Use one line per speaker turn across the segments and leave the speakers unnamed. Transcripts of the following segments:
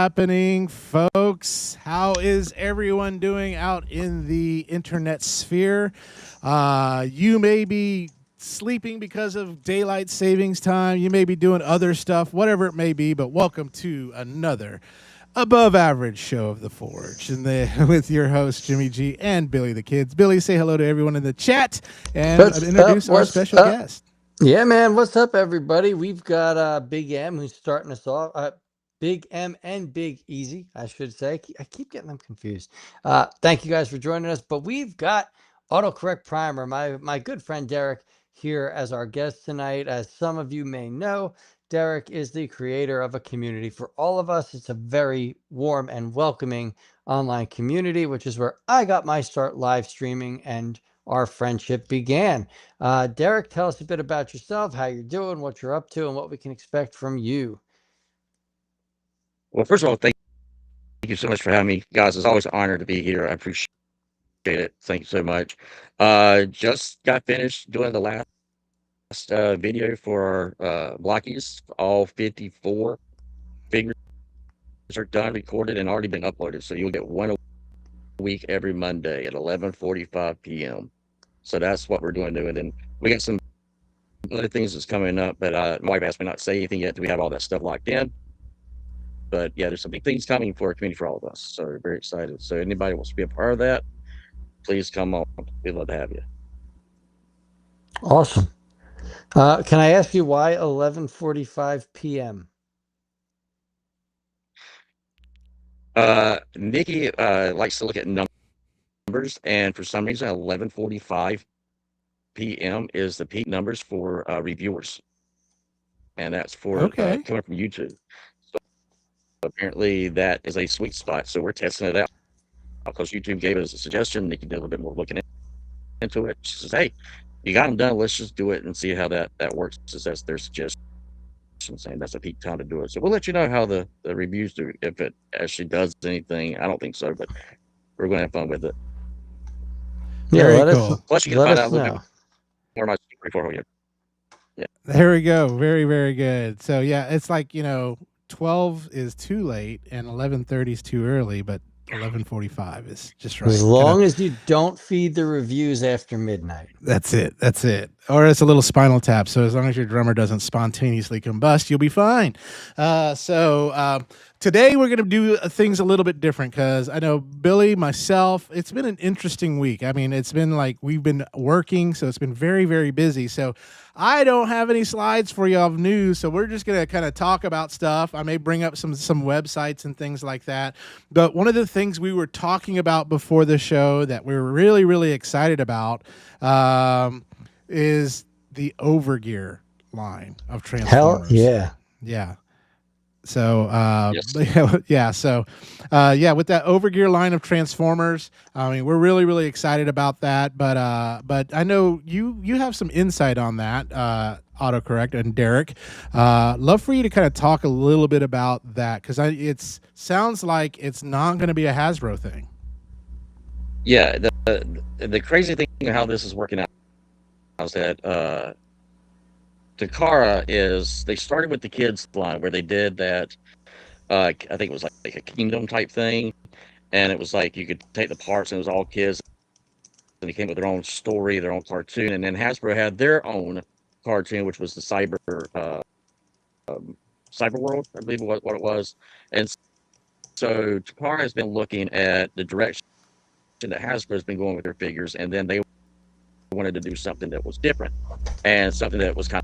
happening, folks? How is everyone doing out in the internet sphere? You may be sleeping because of daylight savings time. You may be doing other stuff, whatever it may be. But welcome to another above average show of the Forge, and with your host Jimmy G and Billy the Kids. Billy, say hello to everyone in the chat and
What's up?
introduce our
What's
special
up?
guest.
Yeah, man. What's up, everybody? We've got Big M who's starting us off. Big M and Big Easy, I should say. I keep getting them confused. Thank you guys for joining us. But we've got Autocorrect Primer, my good friend Derek, here as our guest tonight. As some of you may know, Derek is the creator of a community for all of us. It's a very warm and welcoming online community, which is where I got my start live streaming and our friendship began. Derek, tell us a bit about yourself, how you're doing, what you're up to, and what we can expect from you.
Well, first of all, thank you so much for having me, guys. It's always an honor to be here. I appreciate it. Thank you so much. Just got finished doing the last video for blockies. All 54 figures are done, recorded, and already been uploaded. So you'll get one a week every Monday at 11:45 p.m. So that's what we're doing. And then we got some other things that's coming up, but my wife asked me not to say anything yet. Do we have all that stuff locked in? But yeah, there's some big things coming for our community for all of us. So we're very excited. So anybody wants to be a part of that, please come on. We'd love to have you.
Awesome. Can I ask you why 11:45 p.m.?
Nikki likes to look at numbers, and for some reason, 11:45 p.m. is the peak numbers for reviewers, and that's for
Okay.
coming from YouTube. So apparently, that is a sweet spot. So we're testing it out because YouTube gave us a suggestion. Nikki did a little bit more looking into it. She says, "Hey, you got them done. Let's just do it and see how that works." That's their suggestion, saying that's a peak time to do it. So we'll let you know how the reviews do, if it actually does anything. I don't think so, but we're going to have fun with it.
Yeah,
Very
let us
cool.
Plus, you can
let
find out
us
a little bit
know.
more about story for you. Yeah.
There we go. Very, very good. So yeah, it's like 12 is too late and 11:30 is too early, but 11:45 is just
As
right.
long as you don't feed the reviews after midnight.
That's it. That's it. Or it's a little Spinal Tap. So as long as your drummer doesn't spontaneously combust, you'll be fine. Today we're going to do things a little bit different because I know Billy, myself, it's been an interesting week. I mean, it's been like we've been working, so it's been very, very busy. So I don't have any slides for you of news, so we're just going to kind of talk about stuff. I may bring up some websites and things like that. But one of the things we were talking about before the show that we were really, really excited about is the Overgear line of
Hell
Transformers.
yeah.
Yeah. So
Yes.
yeah, so yeah, with that Overgear line of Transformers, I mean, we're really, really excited about that. But I know you have some insight on that, Autocorrect and Derek. Love for you to kind of talk a little bit about that because it sounds like it's not going to be a Hasbro thing.
Yeah. The crazy thing how this is working out is that Takara is they started with the kids line where they did that. I think it was like a kingdom type thing, and it was like you could take the parts and it was all kids, and they came with their own story, their own cartoon, and then Hasbro had their own cartoon, which was the Cyber World, I believe what it was, and so Takara has been looking at the direction that Hasbro's been going with their figures, and then they wanted to do something that was different and something that was kind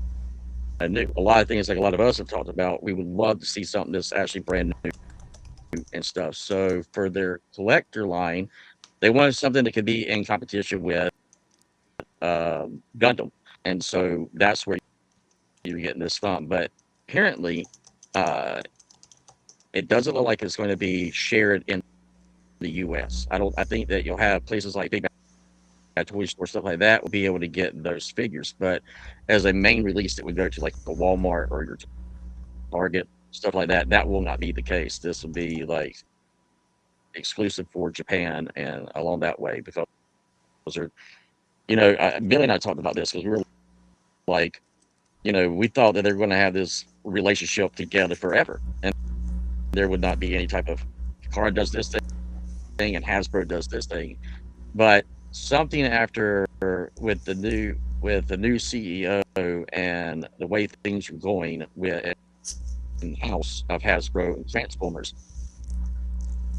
of new. A lot of things like a lot of us have talked about, we would love to see something that's actually brand new and stuff. So for their collector line, they wanted something that could be in competition with Gundam, and so that's where you're getting this from. But apparently, uh, it doesn't look like it's going to be shared in the U.S. I think that you'll have places like Big Bad Toy Store, stuff like that, will be able to get those figures. But as a main release that would go to like a Walmart or your Target, stuff like that, that will not be the case. This will be like exclusive for Japan and along that way because they're, Billy and I talked about this because we were like, we thought that they were going to have this relationship together forever, and there would not be any type of car does this thing and Hasbro does this thing. But something after with the new CEO and the way things are going with in house of Hasbro and Transformers,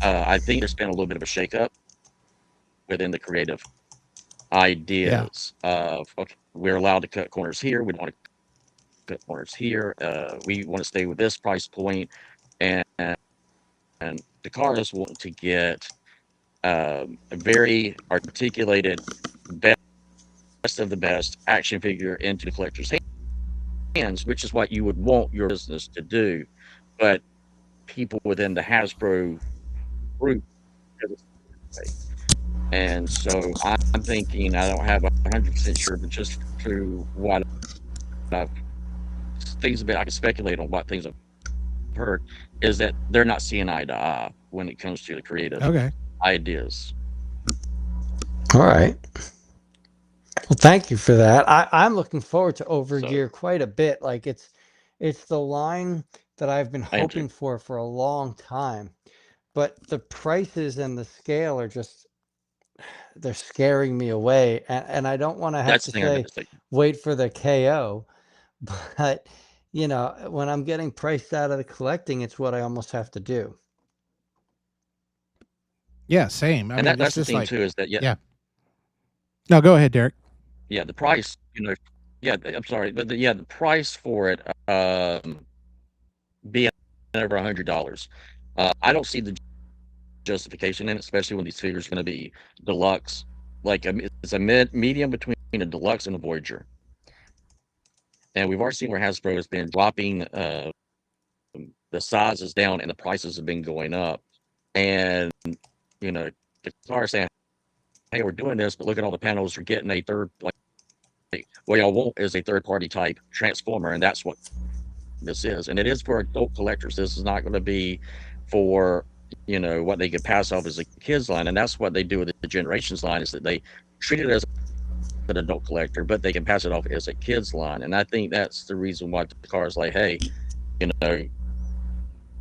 I think there's been a little bit of a shakeup within the creative
Yeah.
ideas of okay, we're allowed to cut corners here, we don't want to cut corners here, we want to stay with this price point, and the cars want to get a very articulated best of the best action figure into the collector's hands, which is what you would want your business to do. But people within the Hasbro group, and so I'm thinking I don't have 100% sure, but just through what I've things about I can speculate on what things I've heard is that they're not seeing eye to eye when it comes to the creative
Okay.
ideas.
All right. Well, thank you for that. I'm looking forward to
So
Overgear quite a bit. Like it's the line that I've been
I am too.
hoping for a long time. But the prices and the scale are just they're scaring me away. And I don't want to have
That's
to
the thing I got
say
to say.
wait for the KO, but when I'm getting priced out of the collecting, it's what I almost have to do.
Yeah, same. I
And
mean, it's
that's the
just
thing
like,
too is that
yeah. No, go ahead, Derek.
yeah, the price, I'm sorry, but the price for it being over $100. I don't see the justification in it, especially when these figures are going to be deluxe. Like it's a medium between a deluxe and a Voyager. And we've already seen where Hasbro has been dropping the sizes down and the prices have been going up. And the car saying, "Hey, we're doing this, but look at all the panels. You're getting a third like what y'all want is a third party type transformer, and that's what this is. And it is for adult collectors. This is not going to be for what they could pass off as a kids line, and that's what they do with the generations line is that they treat it as an adult collector, but they can pass it off as a kids line. And I think that's the reason why the car is like, hey, you know,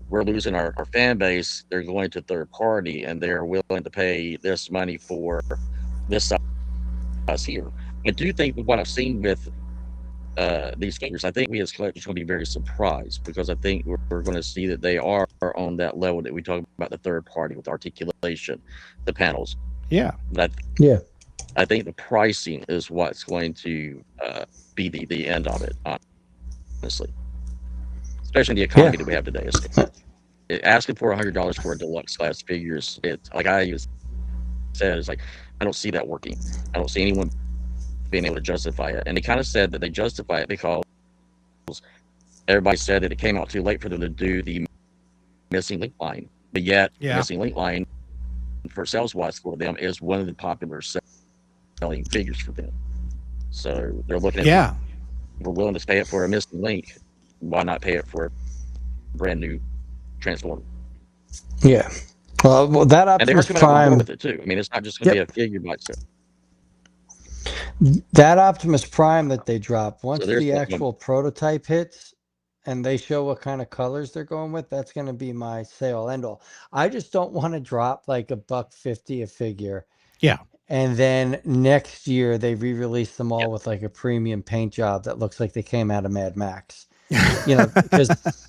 we're losing our fan base. They're going to third party, and they're willing to pay this money for this size here. I do think with what I've seen with these figures, I think we as collectors are going to be very surprised because I think we're going to see that they are on that level that we talk about the third party with articulation, the panels.
Yeah.
That
Yeah.
I think the pricing is what's going to be the end of it, honestly. Especially in the economy that we have today. Asking for $100 for a deluxe class figures, it's like I said, it's like I don't see that working. I don't see anyone being able to justify it. And they kind of said that they justify it because everybody said that it came out too late for them to do the missing link line. But yet, the
Yeah.
missing link line for sales wise for them is one of the popular selling figures for them. So they're looking at
Yeah.
we're willing to pay it for a missing link. Why not pay it for a brand new Transformer?
Yeah. Well, that
And they are
Optimus
coming out with more
Prime.
with it too. I mean, it's not just going to
Yep.
be a figure by itself.
That Optimus Prime that they drop, once
there's
the
that
actual prototype hits and they show what kind of colors they're going with, that's going to be my sale end all. I just don't want to drop like $1.50 a figure.
Yeah.
And then next year they re-release them all
Yep.
with like a premium paint job that looks like they came out of Mad Max. Because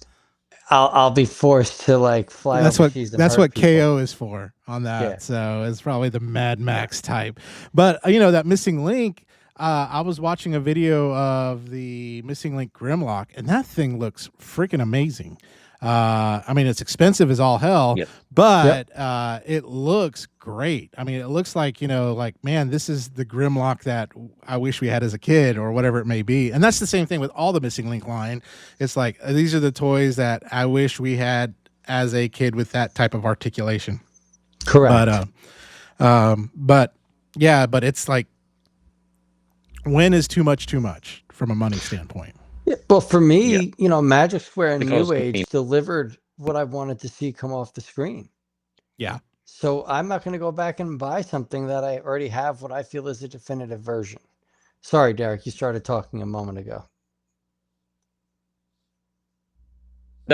I'll be forced to like fly overseas and
that's
hurt
what
people.
KO is for on that.
Yeah.
So it's probably the Mad Max type. But that missing link, I was watching a video of the missing link Grimlock, and that thing looks freaking amazing. I mean, it's expensive as all hell,
Yep.
but it looks great. I mean, it looks like, man, this is the Grimlock that I wish we had as a kid or whatever it may be. And that's the same thing with all the missing link line. It's like, these are the toys that I wish we had as a kid with that type of articulation.
Correct.
But it's like, when is too much from a money standpoint?
Yeah, well, for me, Magic Square and
Because,
New Age delivered what I wanted to see come off the screen.
Yeah.
So I'm not going to go back and buy something that I already have what I feel is a definitive version. Sorry, Derek, you started talking a moment ago.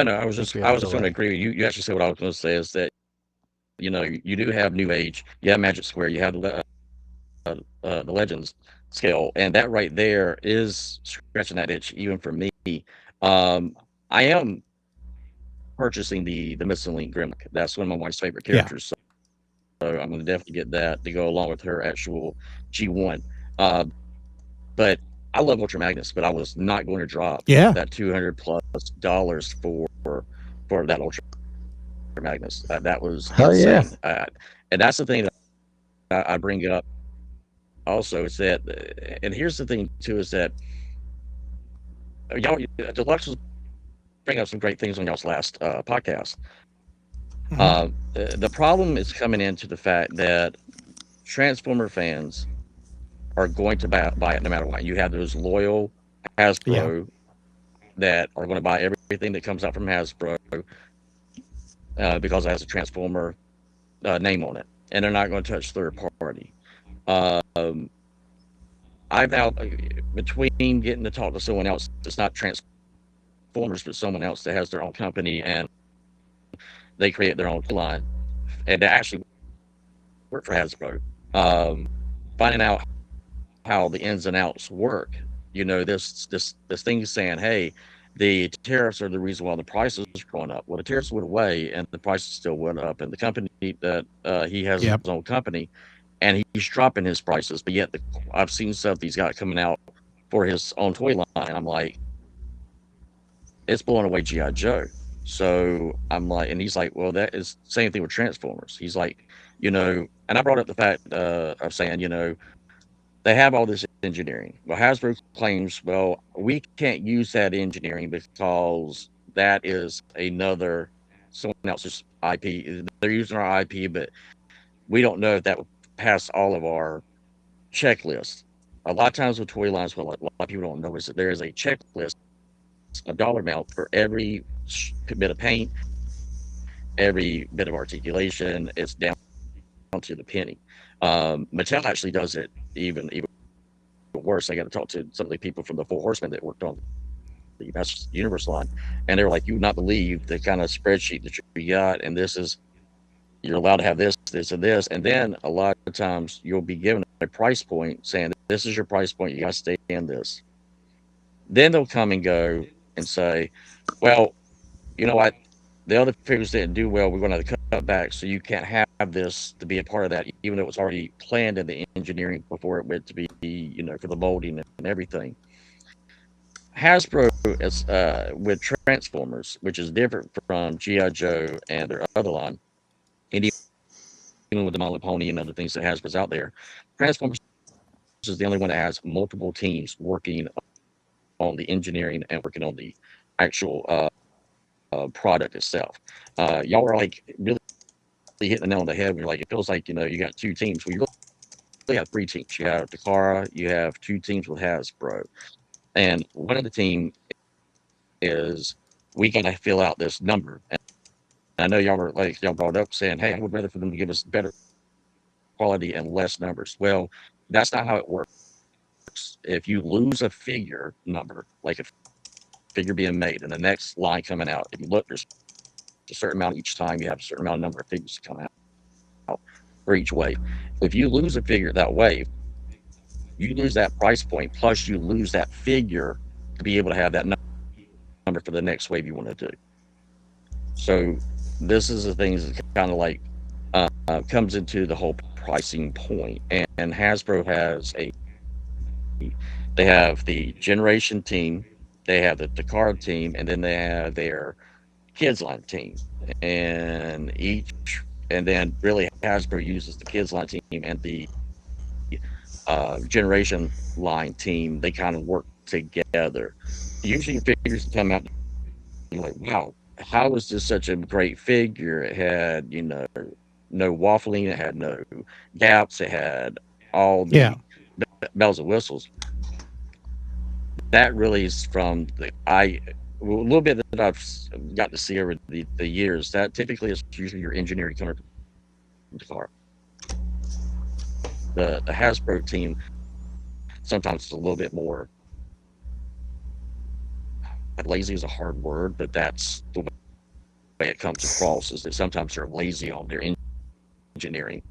No, I was
Think
just
we
I
have a
was just going to
delay.
agree with you. You actually said what I was going to say is that you do have New Age, you have Magic Square, you have the Legends scale, and that right there is scratching that itch even for me. Um, I am purchasing the Missing Gremlin. That's one of my wife's favorite
Yeah.
characters, so I'm going to definitely get that to go along with her actual G1. Uh, but I love Ultra Magnus, but I was not going to drop
Yeah.
that $200+ for that Ultra Magnus. That was
Hell yeah.
insane. And that's the thing that I bring up also is that, and here's the thing too, is that y'all, Deluxe was bringing up some great things on y'all's last podcast.
Hmm.
The problem is coming into the fact that Transformer fans are going to buy it no matter what. You have those loyal
Yeah.
Hasbro that are going to buy everything that comes out from Hasbro because it has a Transformer name on it, and they're not going to touch third party. Um, I've now between getting to talk to someone else that's not Transformers, but someone else that has their own company and they create their own line, and they actually work for Hasbro. Um, Finding out how the ins and outs work. This thing saying, hey, the tariffs are the reason why the prices are going up. Well, the tariffs went away and the prices still went up. And the company that he has his
Yep.
own company, and he's dropping his prices. But yet, I've seen stuff he's got coming out for his own toy line. I'm like, it's blowing away GI Joe. So I'm like, and he's like, well, that is same thing with Transformers. He's like, and I brought up the fact of saying, they have all this engineering. Well, Hasbro claims, well, we can't use that engineering because that is another someone else's IP. They're using our IP, but we don't know if that would pass all of our checklists. A lot of times with toy lines, what a lot of people don't know is that there is a checklist, a dollar amount for every bit of paint, every bit of articulation. It's down to the penny. Mattel actually does it even worse. I got to talk to some of the people from the Four Horsemen that worked on the Masters Universe line, and they were like, "You would not believe the kind of spreadsheet that you got, and this is you're allowed to have this, this, and this." And then a lot of times you'll be given a price point saying, "This is your price point. You got to stay in this." Then they'll come and go and say, "Well, you know what? The other figures didn't do well. We're going to cut back, so you can't have this to be a part of that, even though it was already planned in the engineering before it went to be, for the molding and everything." Hasbro is with Transformers, which is different from GI Joe and their other line, and even with the My Little Pony and other things that Hasbro's out there. Transformers is the only one that has multiple teams working on the engineering and working on the actual product itself. Y'all are like really hitting the nail on the head when you're like, it feels like you got two teams. Well, you really have three teams. You have Takara, you have two teams with Hasbro, and one of the team is we got to fill out this number. And I know y'all were like y'all brought up saying, "Hey, I would rather for them to give us better quality and less numbers." Well, that's not how it works. If you lose a figure number, like a figure being made and the next line coming out, if you look, there's a certain amount each time. You have a certain amount of number of figures to come out for each wave. If you lose a figure that wave, you lose that price point, plus you lose that figure to be able to have that number for the next wave you want to do. So this is the things that kind of like comes into the whole pricing point. And Hasbro has they have the generation team, they have the card team, and then they have their kids line team. And then really Hasbro uses the kids line team and the generation line team. They kind of work together. Usually figures come out, you're like, wow, how is this such a great figure? It had, no waffling, it had no gaps, it had all
Yeah.
the bells and whistles. That really is from a little bit that I've got to see over the years. That typically is usually your engineering coming from the car. The Hasbro team sometimes is a little bit more lazy is a hard word, but that's the way it comes across, is that sometimes they're lazy on their engineering,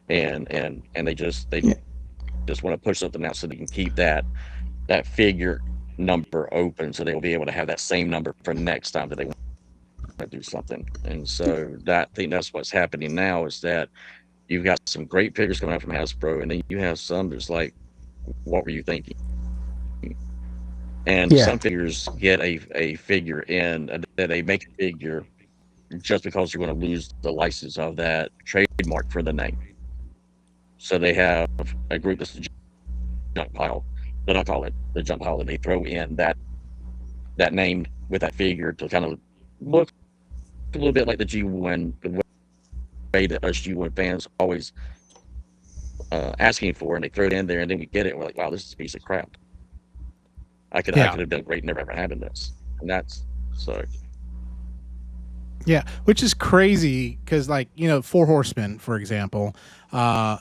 and
Yeah.
they just want to push something out so they can keep that figure number open, so they will be able to have that same number for next time that they want to do something. And so that I think that's what's happening now, is that you've got some great figures coming out from Hasbro, and then you have some that's like, what were you thinking? And
Yeah.
some figures get a figure in that they make a figure just because you're going to lose the license of that trademark for the name. So they have a group that's the junk pile, that I call it the junk pile, that they throw in that name with that figure to kind of look a little bit like the G1, the way that us G1 fans always asking for, and they throw it in there, and then we get it, and we're like, wow, this is a piece of crap. I
Yeah.
could have done great, never ever having this, and that's so.
Yeah, which is crazy because, like, Four Horsemen, for example, uh,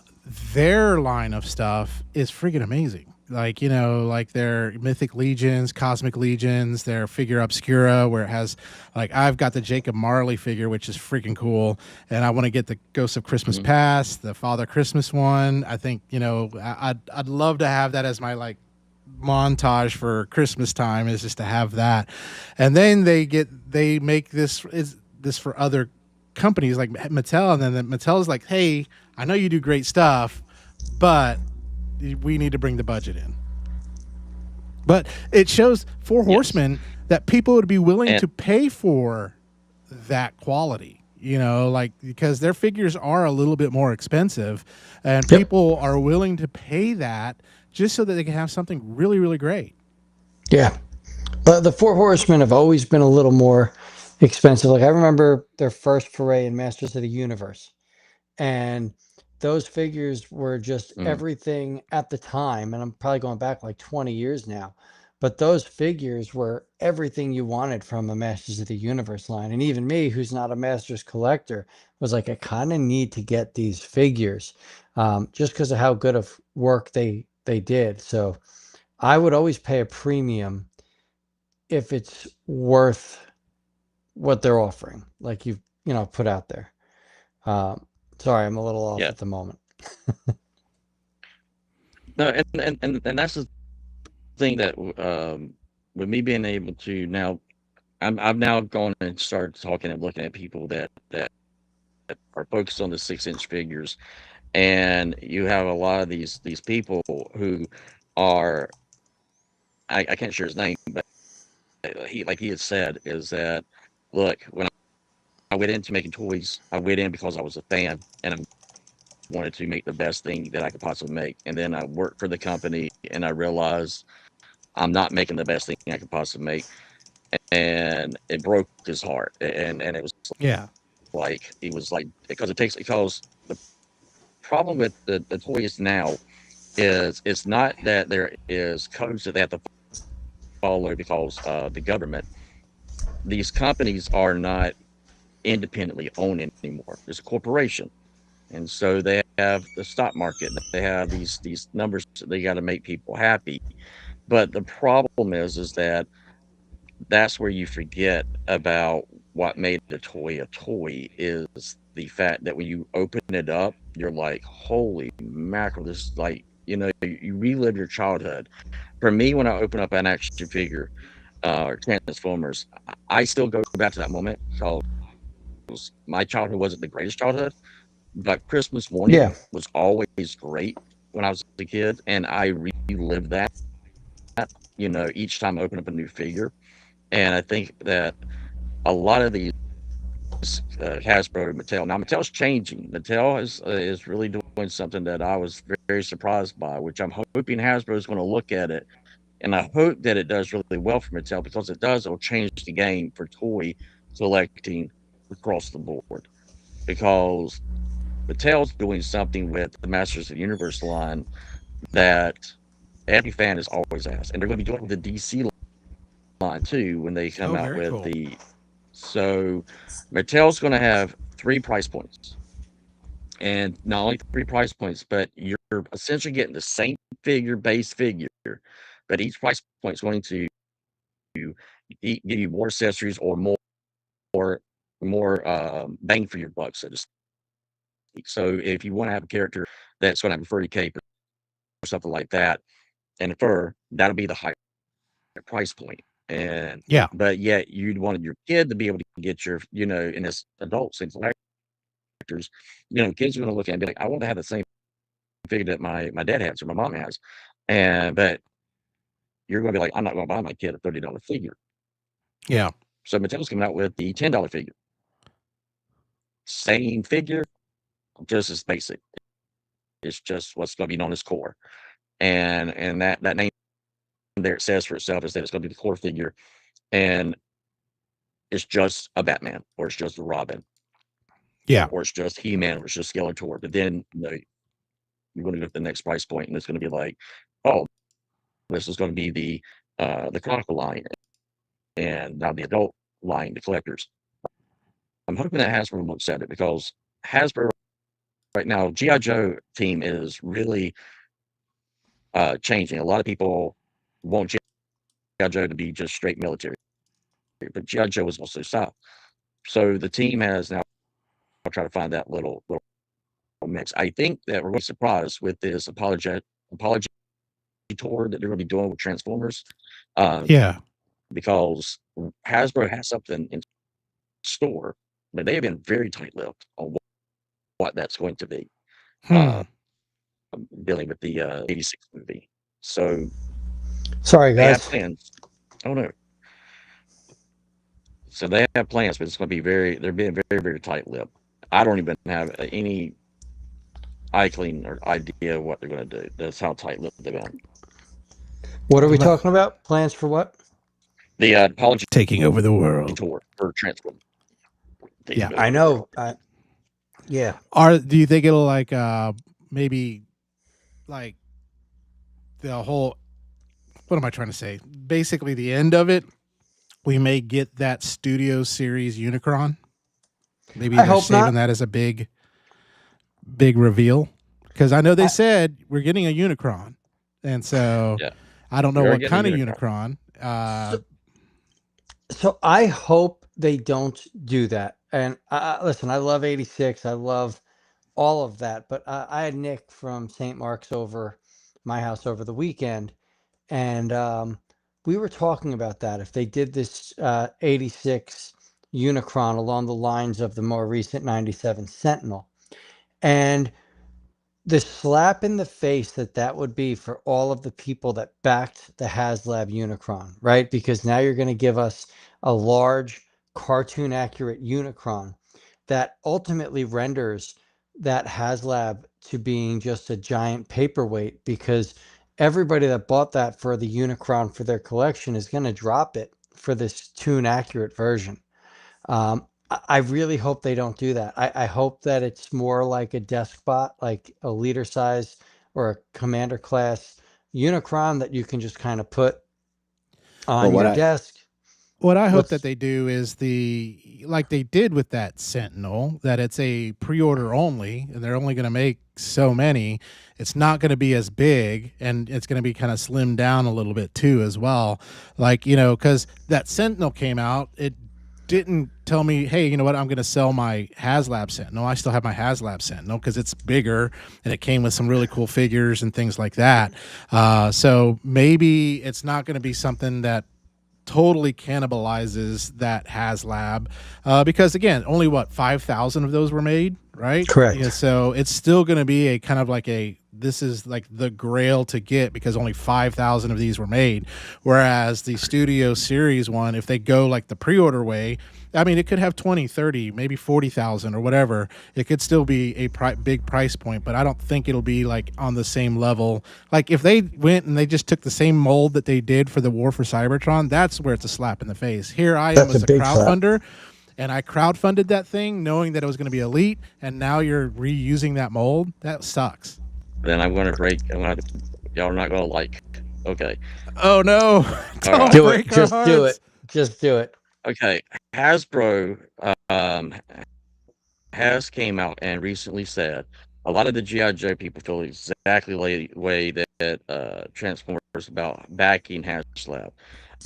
their line of stuff is freaking amazing. Like, like their Mythic Legions, Cosmic Legions, their figure Obscura, where it has, like, I've got the Jacob Marley figure, which is freaking cool. And I want to get the Ghost of Christmas
Mhm.
Past, the Father Christmas one. I think, I'd love to have that as my, like, montage for Christmas time, is just to have that. And then they make this for other companies like Mattel, and then Mattel's like, hey, I know you do great stuff, but we need to bring the budget in. But it shows Four
Yes,
Horsemen that people would be willing
and
to pay for that quality, like, because their figures are a little bit more expensive, and
Yep.
people are willing to pay that just so that they can have something really, really great.
Yeah. The Four Horsemen have always been a little more expensive. Like I remember their first foray in Masters of the Universe, and those figures were just
mm,
everything at the time. And I'm probably going back like 20 years now, but those figures were everything you wanted from a Masters of the Universe line. And even me, who's not a Masters collector, was like, I kind of need to get these figures, just because of how good of work they did. So I would always pay a premium if it's worth what they're offering, like you've put out there. Um, Sorry, I'm a little off
yeah.
at the moment.
No, and that's the thing that with me being able to now, I've now gone and started talking and looking at people that are focused on the 6-inch figures, and you have a lot of these people who are, I can't share his name, but he, like he had said, is that, look, when I went into making toys, I went in because I was a fan and I wanted to make the best thing that I could possibly make. And then I worked for the company and I realized I'm not making the best thing I could possibly make. And it broke his heart. And it was
Yeah.
like, it was like, because the problem with the toys now is, it's not that there is codes that they have to follow because the government, these companies are not independently owned anymore. It's a corporation. And so they have the stock market. They have these numbers that they got to make people happy. But the problem is that that's where you forget about what made a toy, is the fact that when you open it up, you're like, holy mackerel, this is like, you relive your childhood. For me, when I open up an action figure or Transformers, I still go back to that moment, because my childhood wasn't the greatest childhood, but Christmas morning
Yeah,
was always great when I was a kid, and I relived that, each time I open up a new figure. And I think that a lot of these Hasbro, Mattel, now Mattel's changing. Mattel is really doing something that I was very surprised by, which I'm hoping Hasbro is going to look at it, and I hope that it does really well for Mattel, because it does. It'll change the game for toy selecting across the board, because Mattel's doing something with the Masters of the Universe line that every fan has always asked, and they're going to be doing it with the DC line too when they come
Oh,
out
very
with
cool.
the. So Mattel's going to have 3 price points, and not only 3 price points, but you're essentially getting the same base figure, but each price point is going to give you more accessories or more bang for your buck, so to speak. So if you want to have a character that's going to have a furry cape or something like that, and a fur, that'll be the higher price point. And
Yeah.
but yet you'd wanted your kid to be able to get your, and as adults and collectors, kids are going to look at it and be like, I want to have the same figure that my dad has or my mom has, but you're going to be like, I'm not going to buy my kid a $30 figure.
Yeah.
So Mattel's coming out with the $10 figure. Same figure, just as basic. It's just what's going to be known as core. And that name there, it says for itself, is that it's going to be the core figure. And it's just a Batman, or it's just a Robin,
Yeah.
or it's just He-Man, or it's just Skeletor. But then you're going to go to the next price point, and it's going to be like, oh, this is going to be the Chronicle line, and now the adult line, the collectors. I'm hoping that Hasbro looks at it, because Hasbro right now, G.I. Joe team is really changing. A lot of people want G.I. Joe to be just straight military, but G.I. Joe is also style. So the team has now tried to find that little mix. I think that we're going to be surprised with this apology tour that they're going to be doing with Transformers,
Yeah.
because Hasbro has something in store, but they have been very tight-lipped on what that's going to be, dealing with the 86 movie. So
Sorry,
they have
guys.
plans. Oh no. So they have plans, but it's going to be they're being very, very tight-lipped. I don't even have any inkling or idea what they're going to do. That's how tight-lipped they've been.
What are we talking about? Plans for what?
The apology
Taking over the world.
tour for Transformers.
Yeah.
I know. Yeah.
Do you think it'll like maybe like the whole, what am I trying to say? Basically the end of it, we may get that studio series Unicron. Maybe
I
they're
hope
saving
not.
that as a big reveal, because I know they said we're getting a Unicron, and so
Yeah.
I don't know
We are
what
getting a
kind of Unicron.
So I hope they don't do that. And listen, I love 86. I love all of that. But I had Nick from St. Mark's over my house over the weekend, and we were talking about that. If they did this 86 Unicron along the lines of the more recent 97 Sentinel, and the slap in the face that would be for all of the people that backed the HasLab Unicron, right? Because now you're going to give us a large cartoon accurate Unicron that ultimately renders that HasLab to being just a giant paperweight, because everybody that bought that for the Unicron for their collection is going to drop it for this toon accurate version. I really hope they don't do that. I hope that it's more like a deskbot, like a leader size or a commander class Unicron that you can just kind of put on your desk.
What I hope that they do is like they did with that Sentinel, that it's a pre-order only, and they're only going to make so many. It's not going to be as big, and it's going to be kind of slimmed down a little bit too as well. Like, because that Sentinel came out, it didn't tell me, hey, you know what, I'm going to sell my HasLab Sentinel. I still have my HasLab Sentinel because it's bigger, and it came with some really cool figures and things like that. So maybe it's not going to be something that totally cannibalizes that HasLab, because again, only 5,000 of those were made, right?
Correct.
Yeah, so it's still going to be a kind of like this is like the grail to get, because only 5,000 of these were made. Whereas the studio series one, if they go like the pre-order way, I mean, it could have 20, 30, maybe 40,000 or whatever. It could still be a big price point, but I don't think it'll be like on the same level. Like if they went and they just took the same mold that they did for the War for Cybertron, that's where it's a slap in the face. Here I am as a crowdfunder, and I crowdfunded that thing knowing that it was going to be elite, and now you're reusing that mold. That sucks.
Then I'm going to break. Y'all are not going to like. Okay.
Oh no! Don't
Do
break
it.
our
Just
hearts.
do it. Just do it.
Okay. Hasbro has came out and recently said a lot of the GI Joe people feel exactly the way that Transformers about backing HasLab.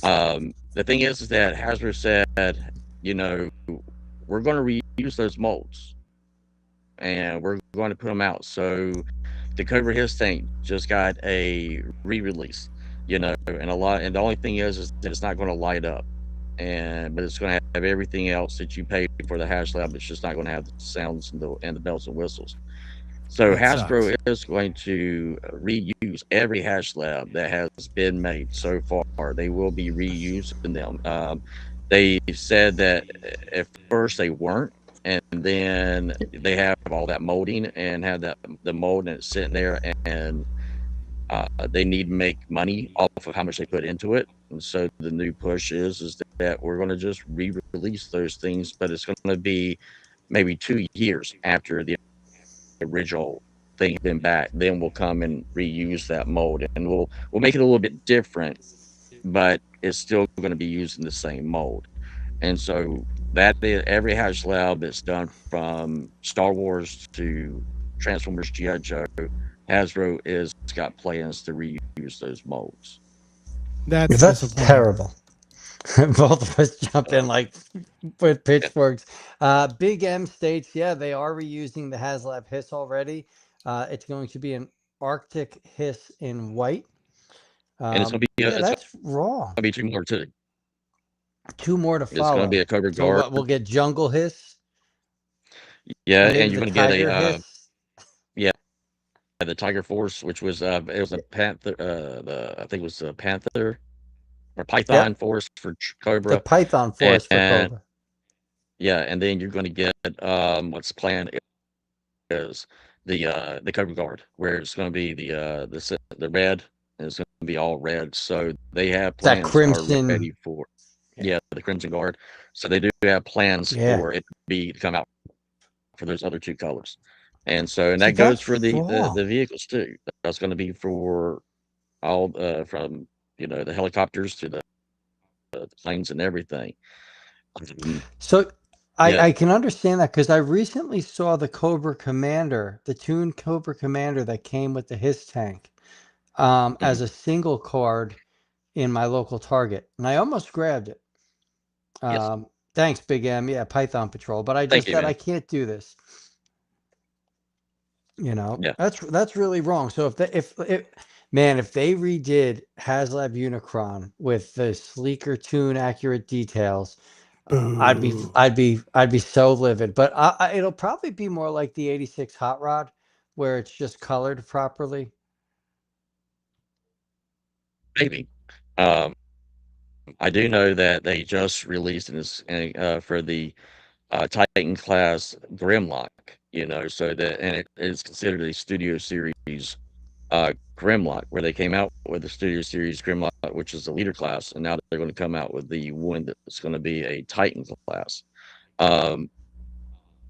The thing is that Hasbro said, you know, we're going to reuse those molds and we're going to put them out. So the Cobra His tank just got a re-release, and the only thing is that it's not going to light up, but it's going to have everything else that you paid for the Hash Lab. It's just not going to have the sounds and the bells and whistles. So
That
Hasbro
sucks.
is going to reuse every hash lab that has been made so far. They will be reusing them. They said that at first they weren't, and then they have all that molding and have the mold and it's sitting there, and they need to make money off of how much they put into it. And so the new push is that we're going to just re-release those things, but it's going to be maybe 2 years after the original thing had been back. Then we'll come and reuse that mold, and we'll make it a little bit different, but it's still going to be using the same mold. And so that is every hash lab that's done from Star Wars to Transformers GI Joe. Hasbro is got plans to reuse those molds.
That's
That's
disappointing.
terrible. Both of us jump in
Uh,
like with pitchforks. Big M states, yeah, they are reusing the HasLab Hiss already. It's going to be an Arctic Hiss in white.
and it's going to be
Yeah,
it's going
that's wrong.
to be 2 more too.
Two more to
It's going to be
follow.
a Cobra
So
Guard.
what? We'll get Jungle Hiss
Yeah,
and
and
maybe
you're
the
going to get
Tiger
a
Hiss.
yeah, the Tiger Force, which was it was a panther. The I think it was a panther or Python
Yep,
Force for
the
Cobra,
Python
and,
Force for Cobra.
yeah, and then you're going to get what's planned is the Cobra Guard, where it's going to be the red, and it's going to be all red. So they have
That
plans
Crimson.
already for
Yeah,
the Crimson Guard. So they do have plans
yeah.
for it to come out for those other 2 colors. And
See,
that goes
that's
for the
wrong.
vehicles too. That's going to be for all from the helicopters to the planes and everything. Um,
So
yeah.
I can understand that because I recently saw the Cobra Commander, the tuned Cobra Commander that came with the Hiss tank,
Mhm.
as a single card in my local Target, and I almost grabbed it.
Yes.
Thanks, Big M. Yeah, Python Patrol, but I
Thank
just
you,
said I
man.
can't do this.
Yeah.
That's really wrong. So if they redid HasLab Unicron with the sleeker tune, accurate details,
Boo.
I'd be so livid. But it'll probably be more like the '86 Hot Rod, where it's just colored properly.
Maybe. Um, I do know that they just released for the Titan class Grimlock, so that and it is considered a Studio Series Grimlock, where they came out with the Studio Series Grimlock, which is the leader class, and now they're going to come out with the one that's going to be a Titan class. Um,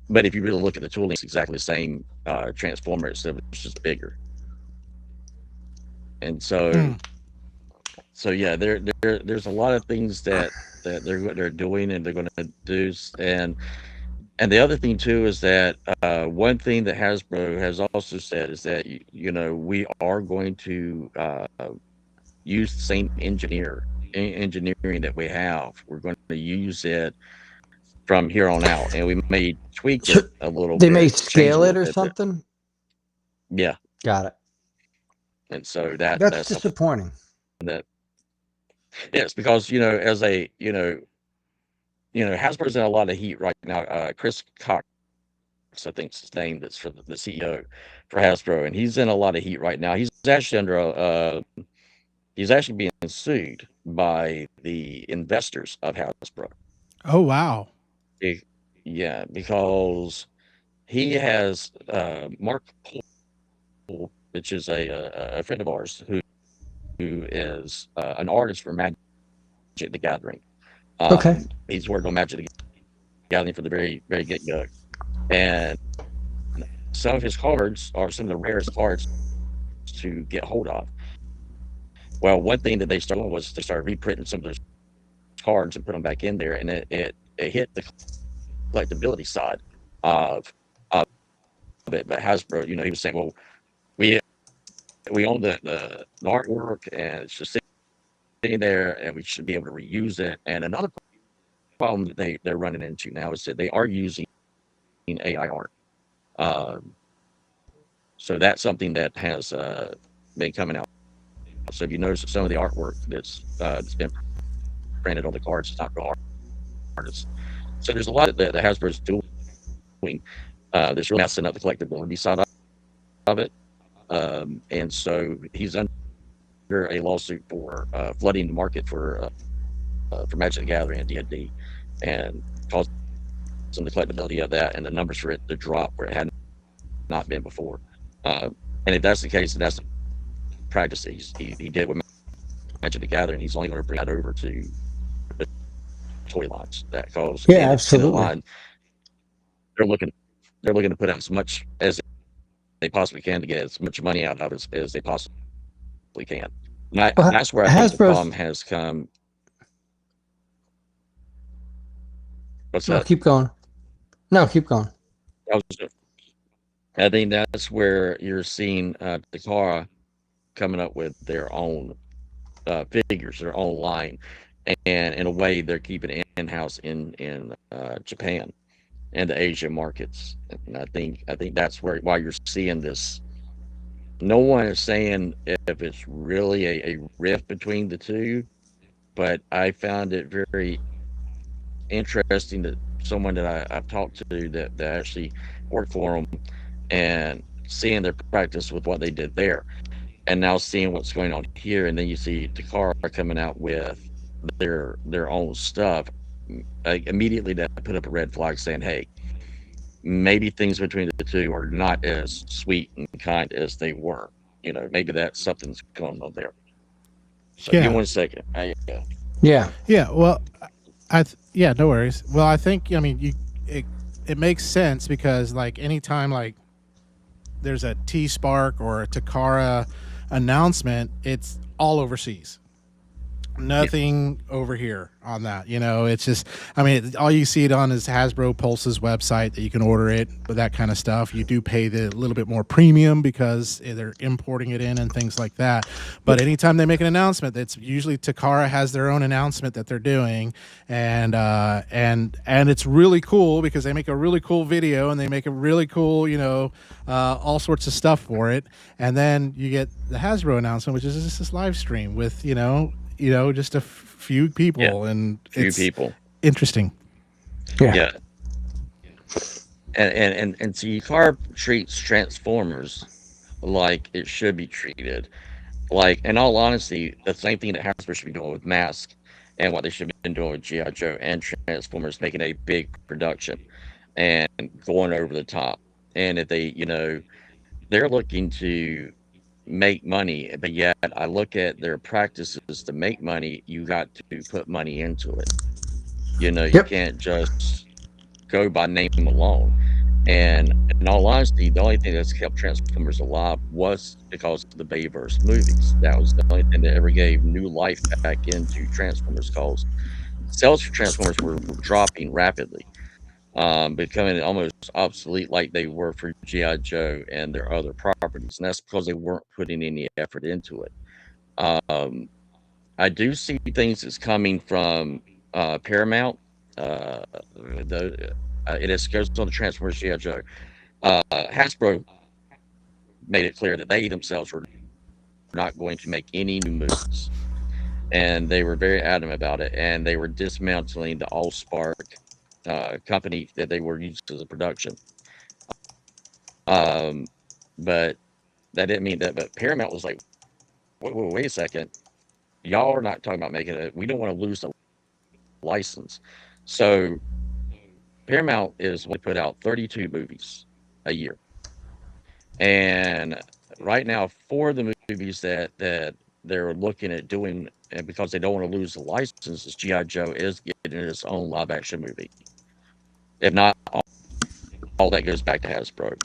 but if you really look at the tooling, it's exactly the same transformer, except it's just bigger. And
Hmm.
so yeah, there's a lot of things that they're doing and they're going to do, and the other thing too is that one thing that Hasbro has also said is that we are going to use the same engineering that we have. We're going to use it from here on out, and we may tweak
So
it a little
they may
bit, change a
scale it
little
or
bit, but
something.
yeah,
Got it.
and so
That's
that's something
disappointing.
that yes, because as a Hasbro's in a lot of heat right now. Chris Cox, I think is his name, that's for the CEO for Hasbro, and he's in a lot of heat right now. He's actually being sued by the investors of Hasbro.
Oh wow.
Be- yeah, because he has Mark Poole, which is a friend of ours who is an artist for Magic the Gathering.
Okay.
He's worked on Magic the Gathering for the very very get go, and some of his cards are some of the rarest cards to get hold of. Well, one thing that they started doing was they started reprinting some of those cards and put them back in there, and it hit the collectability side of it. But Hasbro, he was saying, well, we we own the artwork, and it's just sitting there, and we should be able to reuse it. And another problem that they're running into now is that they are using AI art. Um, so that's something that has been coming out. So if you notice that some of the artwork that's been printed on the cards is not real artists. So there's a lot that Hasbro's doing that's really messing up the collectability side of it. And so he's under a lawsuit for flooding the market for Magic the Gathering and D&D, and causing the collectability of that and the numbers for it to drop where it had not been before. Uh, and if that's the case, and that's the practice that he did with Magic the Gathering, he's only going to bring that over to the toy lines. That cause
Yeah,
in the
absolutely.
line, they're looking they're looking to put out as much as they possibly can to get as much money out of it as they possibly can. And
Well,
that's where I think the
Hasbro's
problem has come. What's
no,
that?
keep going. No, keep going.
I was I think that's where you're seeing Takara coming up with their own figures, their own line, and in a way they're keeping it in-house in Japan and the Asian markets. And I think that's why you're seeing this. No one is saying if it's really a rift between the two, but I found it very interesting that someone that I've talked to that actually worked for them and seeing their practice with what they did there, and now seeing what's going on here, and then you see Takara coming out with their own stuff. Immediately, that put up a red flag saying, "Hey, maybe things between the two are not as sweet and kind as they were. Maybe that something's going on there." So, give me
Yeah.
1 second.
Yeah.
Yeah. Well, yeah, no worries. Well, I think, I mean, it it makes sense because like anytime like there's a T Spark or a Takara announcement, it's all overseas.
Yeah,
Nothing over here on that. It's just, I mean, all you see it on is Hasbro Pulse's website that you can order it, but that kind of stuff. You do pay the little bit more premium because they're importing it in and things like that. But anytime they make an announcement, that's usually Takara has their own announcement that they're doing, and it's really cool because they make a really cool video and they make a really cool, all sorts of stuff for it. And then you get the Hasbro announcement, which is just this live stream with just a few
yeah,
people, and
few
it's
people.
interesting.
Yeah.
Yeah, and see, Carb treats Transformers like it should be treated. Like, in all honesty, the same thing that Hasbro should be doing with Mask, and what they should have been doing with G.I. Joe and Transformers, making a big production and going over the top. And if they're looking to make money, but yet I look at their practices to make money, you got to put money into it. You
Yep.
can't just go by name alone. And in all honesty, the only thing that's kept Transformers alive was because of the Bayverse movies. That was the only thing that ever gave new life back into Transformers, because sales for Transformers were dropping rapidly, becoming almost obsolete like they were for G.I. Joe and their other properties. And that's because they weren't putting any effort into it. Um, I do see things that's coming from Paramount. It is goes on the Transformers G.I. Joe. Hasbro made it clear that they themselves were not going to make any new movies, and they were very adamant about it. And they were dismantling the AllSpark company that they were used as a production. Um, but that didn't mean that. But Paramount was like, wait a second, y'all are not talking about making it. We don't want to lose the license. So Paramount is we put out 32 movies a year, and right now, for the movies that they're looking at doing, and because they don't want to lose the licenses, GI Joe is getting its own live action movie. If not, all that goes back to Hasbro.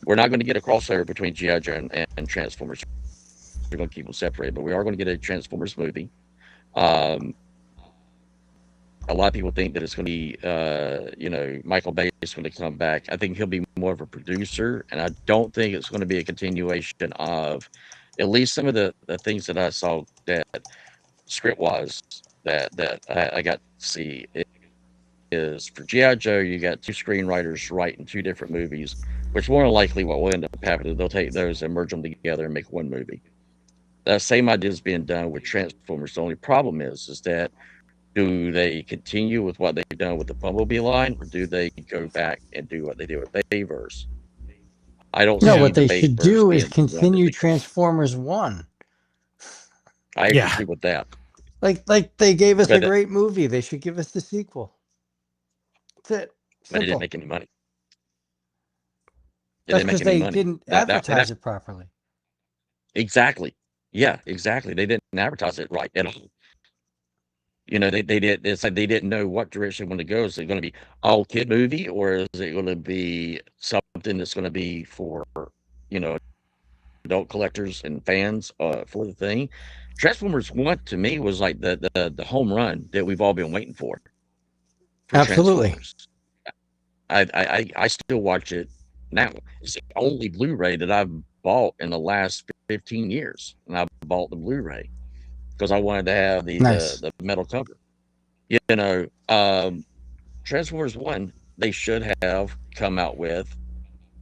We're not going to get a crossover between GI Joe and Transformers. We're going to keep them separated, but we are going to get a Transformers movie. Um, a lot of people think that it's going to be, Michael Bay is going to come back. I think he'll be more of a producer, and I don't think it's going to be a continuation of at least some of the things that I saw that script wise that I got to see is for G.I. Joe, you got two screenwriters writing two different movies, which more than likely what will end up happening, they'll take those and merge them together and make one movie. That same idea is being done with Transformers. The only problem is that do they continue with what they've done with the Bumblebee line, or do they go back and do what they did with Bayverse? I don't
No,
see
Yeah.
what
the
they should
Bayverse
do is
being the one that
continue
they go.
Transformers 1.
I
Yeah.
agree with that,
Like they gave us a
but
great movie. They should give us the sequel. That's it.
but it didn't
Simple.
make any money. It
That's
didn't make
because
any
they
money.
didn't
And
advertise
that's
it properly.
exactly, yeah, exactly. They didn't advertise it right at all. They did. It's like they didn't know what direction they want to go. Is it going to be all kid movie, or is it going to be something that's going to be for you know adult collectors and fans for the thing? Transformers One to me was like the home run that we've all been waiting for
Absolutely.
Transformers. I still watch it now. It's the only Blu-ray that I've bought in the last 15 years, and I bought the Blu-ray because I wanted to have
Nice.
the metal cover. You know, Transformers One, they should have come out with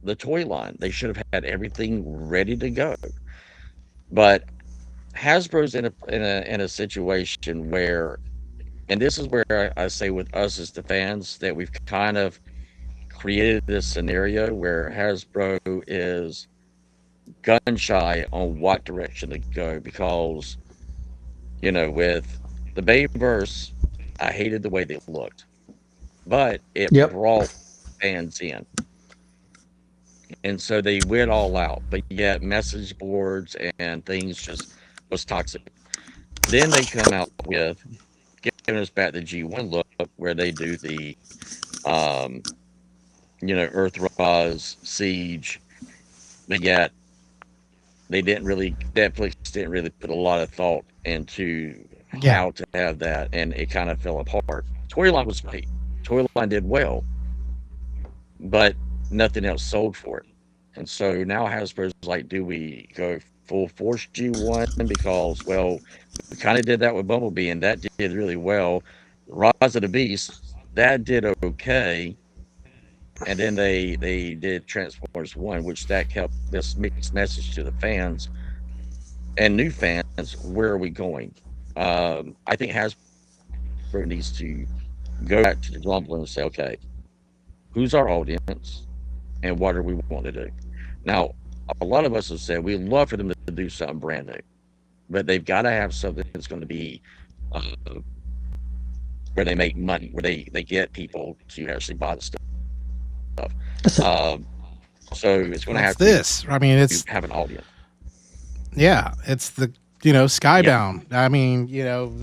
the toy line. They should have had everything ready to go. But Hasbro's in a situation where, and this is where I say with us as the fans that we've kind of created this scenario where Hasbro is gun shy on what direction to go because with the Bayverse, I hated the way they looked, but it
Yep.
brought fans in. And so they went all out, but yet message boards and things just was toxic. Then they come out with giving us back the G1 look where they do the um Earthrise Siege, but yet Netflix didn't really put a lot of thought into
Yeah.
how to have that, and it kind of fell apart. Toyline was great. Toyline did well, but nothing else sold for it. And so now Hasbro's like, do we go full force G1 because we kind of did that with Bumblebee and that did really well. Rise of the Beast, that did okay. And then they did Transformers One, which that kept this mixed message to the fans and new fans. Where are we going? I think Hasbro needs to go back to the drum board and say, okay, who's our audience and what do we want to do? Now, a lot of us have said we'd love for them to do something brand new, but they've got to have something that's going to be uh, where they make money, where they get people to actually buy the stuff.
Listen,
Um, so it's going
Well,
to
it's
have to
this. I mean, it's
have an audience.
yeah, it's the
Yeah,
Skybound. I mean,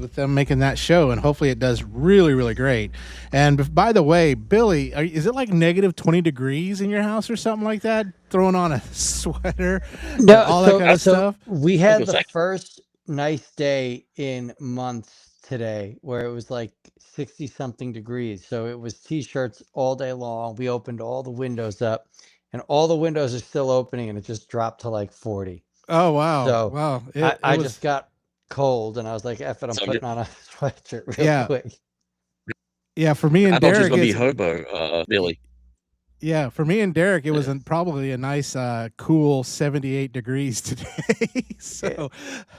with them making that show, and hopefully it does really, really great. And by the way, Billy, is it like -20 degrees in your house or something like that? Throwing on a sweater and
no,
all that
so
kind
I
of
was
so
stuff.
we
going
had
to
the
say,
first nice day in months today where it was like 60 something degrees. So it was t-shirts all day long. We opened all the windows up and all the windows are still opening and it just dropped to like 40.
Oh wow,
So
wow! It
I just
was
got cold and I was like, F it, I'm
so
putting on a sweatshirt real
yeah,
quick.
yeah. For me
I
and
thought you was
Derek,
going to be
it's
hobo, Billy.
yeah. For me and Derek, it was
Yeah.
probably a nice, cool 78 degrees today.
Yeah.
So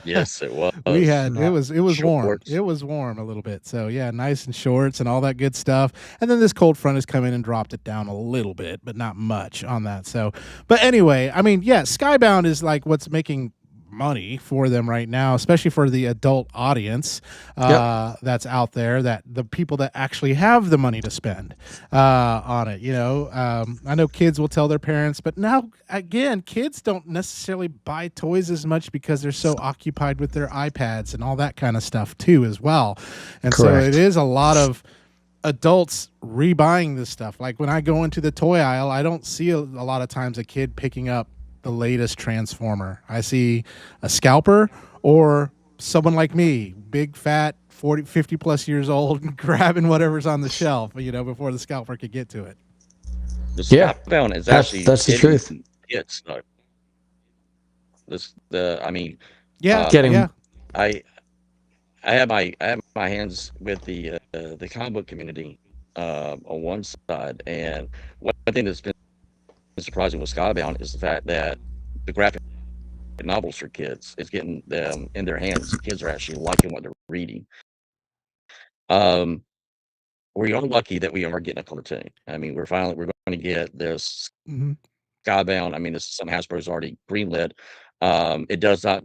Yes, it
we
was.
had
No.
it was warm.
Shorts.
It was warm a little bit. So yeah, nice and shorts and all that good stuff. And then this cold front has come in and dropped it down a little bit, but not much on that. So, but anyway, I mean, yeah, Skybound is like what's making money for them right now, especially for the adult audience
Yep.
that's out there, that the people that actually have the money to spend on it. I know kids will tell their parents, but now again, kids don't necessarily buy toys as much because they're so occupied with their iPads and all that kind of stuff too, as well. And so it
Correct.
is a lot of adults rebuying this stuff. Like when I go into the toy aisle, I don't see a lot of times a kid picking up the latest Transformer. I see a scalper or someone like me, big, fat, 40, 50 plus years old, grabbing whatever's on the shelf, before the scalper could get to it.
The
Yeah,
skybound is actually
that's the
getting
truth.
hits though. I mean,
Yeah, yeah.
Getting
I I have my hands with the comic book community on one side, and one thing that's been surprising with Skybound is the fact that the graphic novels for kids is getting them in their hands. Kids are actually liking what they're reading. Um, we are lucky that we are getting a cartoon. I mean, we're going to get this
Hmm.
Skybound. I mean, this is something Hasbro's already greenlit. It does not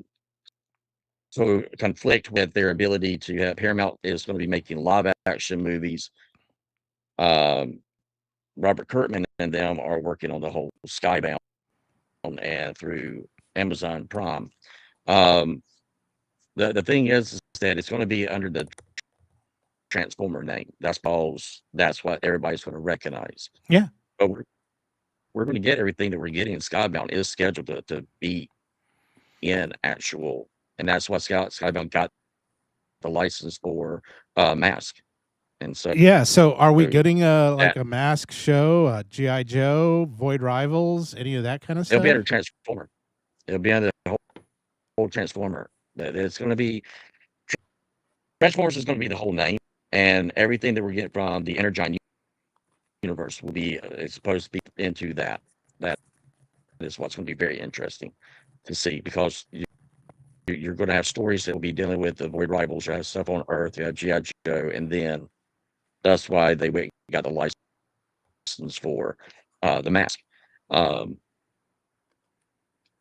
so conflict with their ability to have Paramount is going to be making live action movies. Um, Robert Kirkman and them are working on the whole Skybound and through Amazon Prime. Um, the thing is that it's going to be under the Transformer name. That's what everybody's going to recognize.
Yeah.
But we're going to get everything that we're getting in Skybound is scheduled to be in actual, and that's what Skybound got the license for Mask. And so
Yeah. So are we
that
getting a Mask show, G.I. Joe, Void Rivals, any of that kind of
it'll be
stuff?
under Transformer. It'll be under the whole Transformer. That it's going to be Transformers is going to be the whole name, and everything that we're getting from the Energon universe will be it's supposed to be into that. That is what's going to be very interesting to see because you're going to have stories that will be dealing with the Void Rivals. You have stuff on Earth. You have G.I. Joe, and then that's why they got the license for the Mask,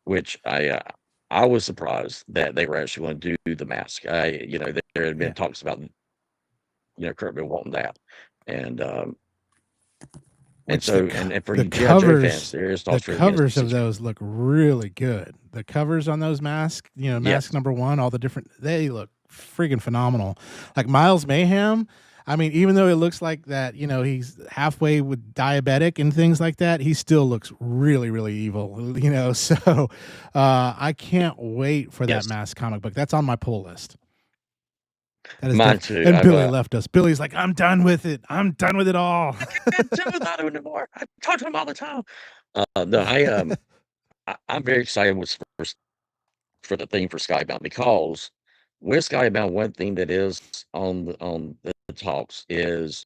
which I was surprised that they were actually going to do the Mask. There had been talks about Kirkman wanting that, and
Which
so for you G.I. Joe fans, there is
the
talks for getting
covers of those look really good. The covers on those masks, mask number 1, all the different, they look friggin' phenomenal. Like Miles Mayhem. I mean, even though it looks like that, he's halfway with diabetic and things like that, he still looks really, really evil. So I can't wait for that
Yes.
Mask comic book. That's on my pull list. That is
Mine too.
And Billy left us. Billy's like, I'm done with it. I'm done with it all.
I can't do without him anymore. I talk to him all the time. I'm very excited for the thing for Skybound because with Skybound, one thing that is on the talks is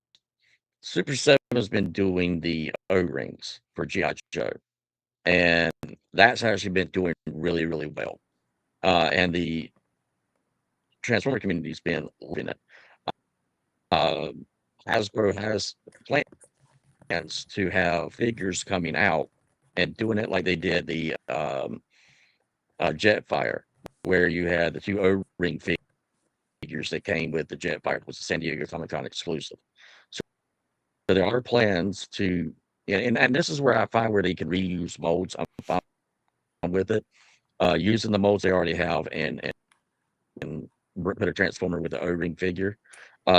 Super 7 has been doing the O-rings for G.I. Joe, and that's actually been doing really, really well. And the Transformer community's been loving it. Hasbro has plans to have figures coming out and doing it like they did the Jetfire, where you had the 2 O-ring figures that came with the Jetfire. It was a San Diego Comic-Con exclusive. So there are plans to, and this is where I find where they can reuse molds. I'm fine with it. Using the molds they already have and put a Transformer with the O-ring figure.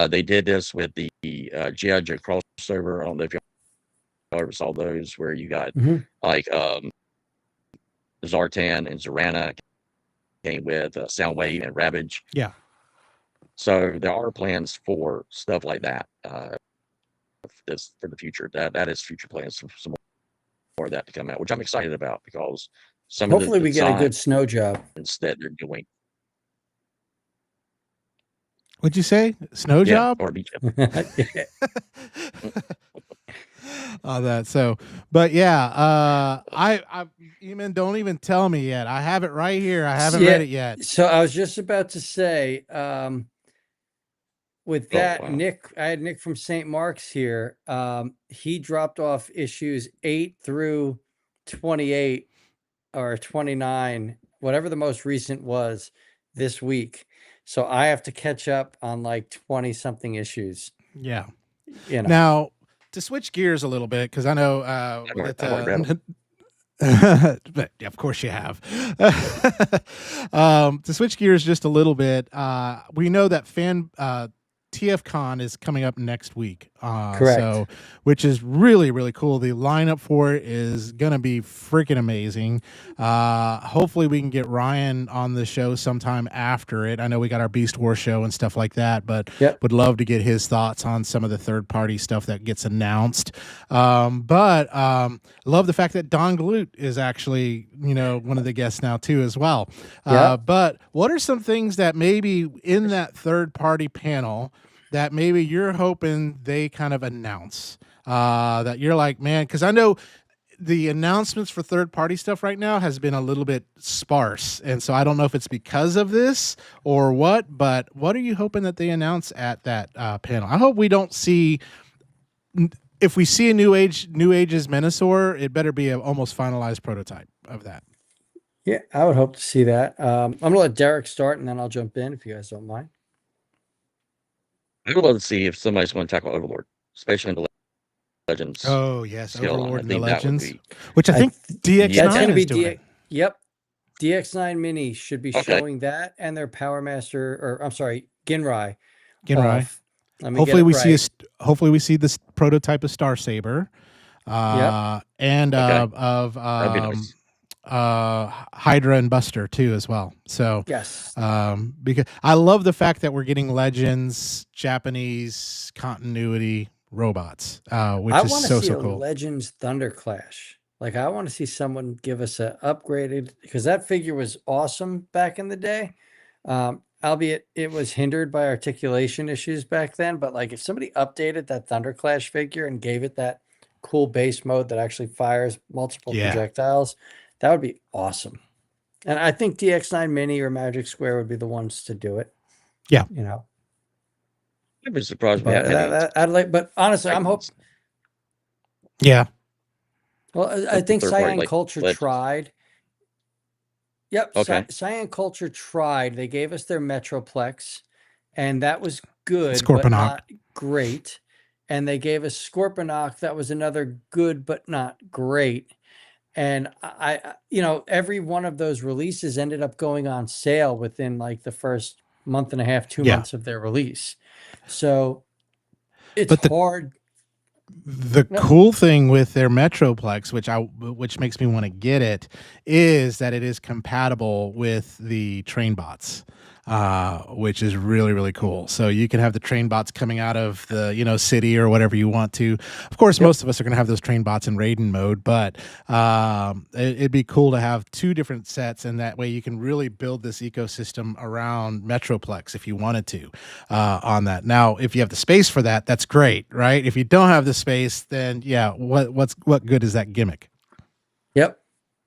They did this with the G.I. Joe crossover. I don't know if you ever saw those where you got like Zartan and Zorana came with Soundwave and Ravage.
Yeah.
So there are plans for stuff like that for the future. That is future plans for some more of that to come out, which I'm excited about because
hopefully we get a good snow job
that they're doing.
What'd you say? Snow job?
Or beach.
That so, but yeah, I even don't even tell me yet. I have it right here. I haven't read it yet.
So I was just about to say, with that,
wow.
Nick, I had Nick from St. Mark's here. He dropped off issues 8 through 28 or 29, whatever the most recent was this week. So I have to catch up on like 20 something issues.
Yeah. Now to switch gears a little bit, because I know but of course you have. To switch gears just a little bit, we know that TFCon is coming up next week.
Correct.
So, which is really, really cool. The lineup for it is going to be freaking amazing. Hopefully we can get Ryan on the show sometime after it. I know we got our Beast War show and stuff like that, but
Yep.
would love to get his thoughts on some of the third party stuff that gets announced. But love the fact that Don Glut is actually, one of the guests now too, as well.
Yep.
But what are some things that maybe in that third party panel that maybe you're hoping they kind of announce, that you're like, man, because I know the announcements for third party stuff right now has been a little bit sparse. And so I don't know if it's because of this or what, but what are you hoping that they announce at that panel? I hope we don't see, if we see a New Age's Menasor, it better be an almost finalized prototype of that.
Yeah, I would hope to see that. I'm going to let Derek start and then I'll jump in if you guys don't mind.
I would love to see if somebody's going to tackle Overlord, especially in the Legends.
Oh, yes,
skill line.
Overlord
I
and the
think that would
Legends,
be.
which I think DX9
That's going to be
is doing.
Yep. DX9 Mini should be
Okay.
showing that and their Power Master, or I'm sorry, Ginrai.
Ginrai.
Let me
Hopefully
get it
we
right.
see hopefully we see this prototype of Star Saber, and
Okay.
of
That'd be nice.
Hydra and Buster too as well. So
Yes.
because I love the fact that we're getting Legends Japanese continuity robots, which
I
is
want to
so
see a
cool.
Legends Thunder Clash. Like I want to see someone give us a upgraded, because that figure was awesome back in the day. Albeit it was hindered by articulation issues back then. But like if somebody updated that Thunder Clash figure and gave it that cool base mode that actually fires multiple projectiles, that would be awesome. And I think DX9 Mini or Magic Square would be the ones to do it.
Yeah.
I'd be surprised
But
about
I'd like, but honestly, I'm hoping.
Yeah.
Well, I think Cyan Culture tried. Yep.
Okay.
Cyan Culture tried. They gave us their Metroplex, and that was good,
Scorponok.
but not great. And they gave us Scorponok. That was another good, but not great. And I every one of those releases ended up going on sale within like the first month and a half, 2 months of their release. So it's hard.
The cool thing with their Metroplex, which makes me want to get it, is that it is compatible with the train bots, which is really, really cool. So you can have the train bots coming out of the city or whatever you want to. Of course, most of us are going to have those train bots in Raiden mode, but it'd be cool to have two different sets, and that way you can really build this ecosystem around Metroplex if you wanted to on that. Now, if you have the space for that, that's great, right? If you don't have the space, then what good is that gimmick?
Yep.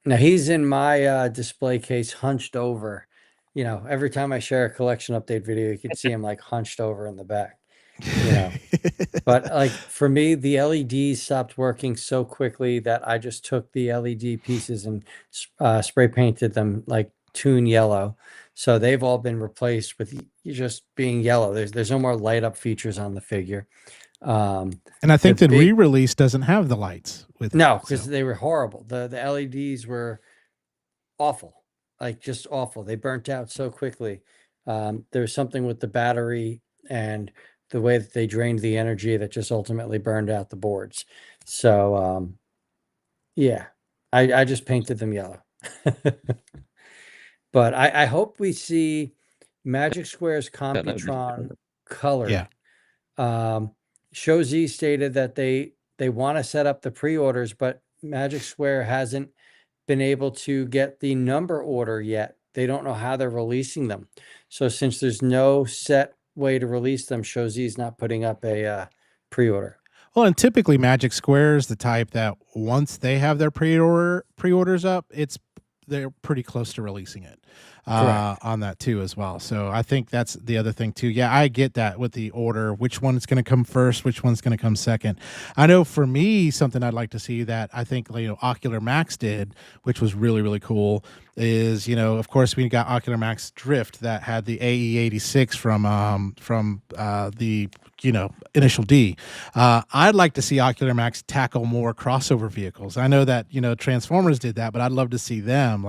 Now he's in my display case hunched over. Every time I share a collection update video, you can see him like hunched over in the back. But like for me, the LEDs stopped working so quickly that I just took the LED pieces and spray painted them like Toon yellow. So they've all been replaced with just being yellow. There's no more light up features on the figure.
And I think the re-release doesn't have the lights with
no, because they were horrible. The LEDs were awful, like just awful. They burnt out so quickly. There's something with the battery and the way that they drained the energy that just ultimately burned out the boards. So I just painted them yellow. But I hope we see Magic Square's Computron colored. Shozi stated that they want to set up the pre-orders, but Magic Square hasn't been able to get the number order yet. They don't know how they're releasing them. So since there's no set way to release them, Shozi's not putting up a pre-order.
Well, and typically Magic Square is the type that once they have their pre-orders up, they're pretty close to releasing it on that too as well. So I think that's the other thing too. Yeah, I get that with the order, which one's going to come first, which one's going to come second. I know for me, something I'd like to see that I think Ocular Max did, which was really, really cool, is of course we got Ocular Max Drift that had the AE86 from the Initial D. I'd like to see Ocular Max tackle more crossover vehicles. I know that Transformers did that, but I'd love to see them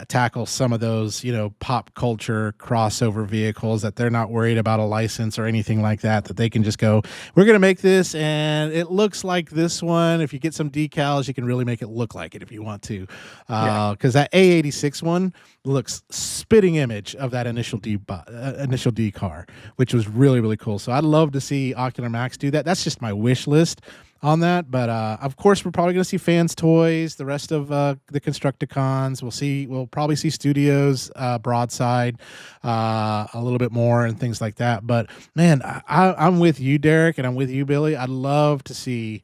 tackle some some of those, pop culture crossover vehicles that they're not worried about a license or anything like that, that they can just go, we're going to make this and it looks like this one. If you get some decals, you can really make it look like it if you want to. Because that A86 one looks spitting image of that initial D car, which was really, really cool. So I'd love to see Ocular Max do that. That's just my wish list on that, but of course we're probably going to see Fans Toys, the rest of the Constructicons. We'll probably see Studios Broadside a little bit more and things like that. But man, I'm with you, Derek, and I'm with you, Billy. I'd love to see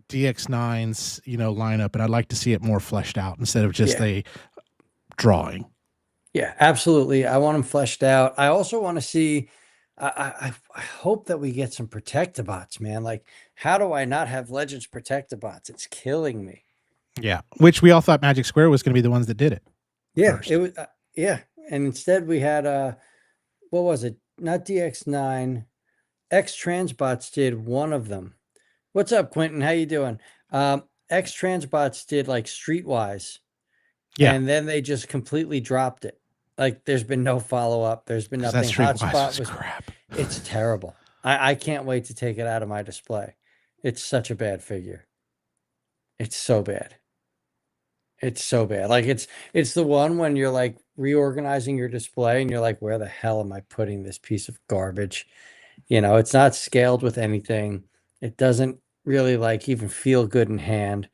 DX9's lineup, and I'd like to see it more fleshed out instead of just a drawing.
Yeah, absolutely. I want them fleshed out. I also want to see. I hope that we get some Protectobots, man. Like, how do I not have Legends Protectobots? It's killing me.
Yeah, which we all thought Magic Square was going to be the ones that did it.
Yeah,
first.
it was. Yeah, and instead we had what was it? Not DX9. X Transbots did one of them. What's up, Quentin? How you doing? X Transbots did like Streetwise, and then they just completely dropped it. Like, there's been no follow-up. There's been nothing.
That Streetwise
Hotspot
was crap.
It's terrible. I can't wait to take it out of my display. It's such a bad figure. It's so bad. It's so bad. Like, it's the one when you're like reorganizing your display and you're like, where the hell am I putting this piece of garbage? It's not scaled with anything. It doesn't really like even feel good in hand.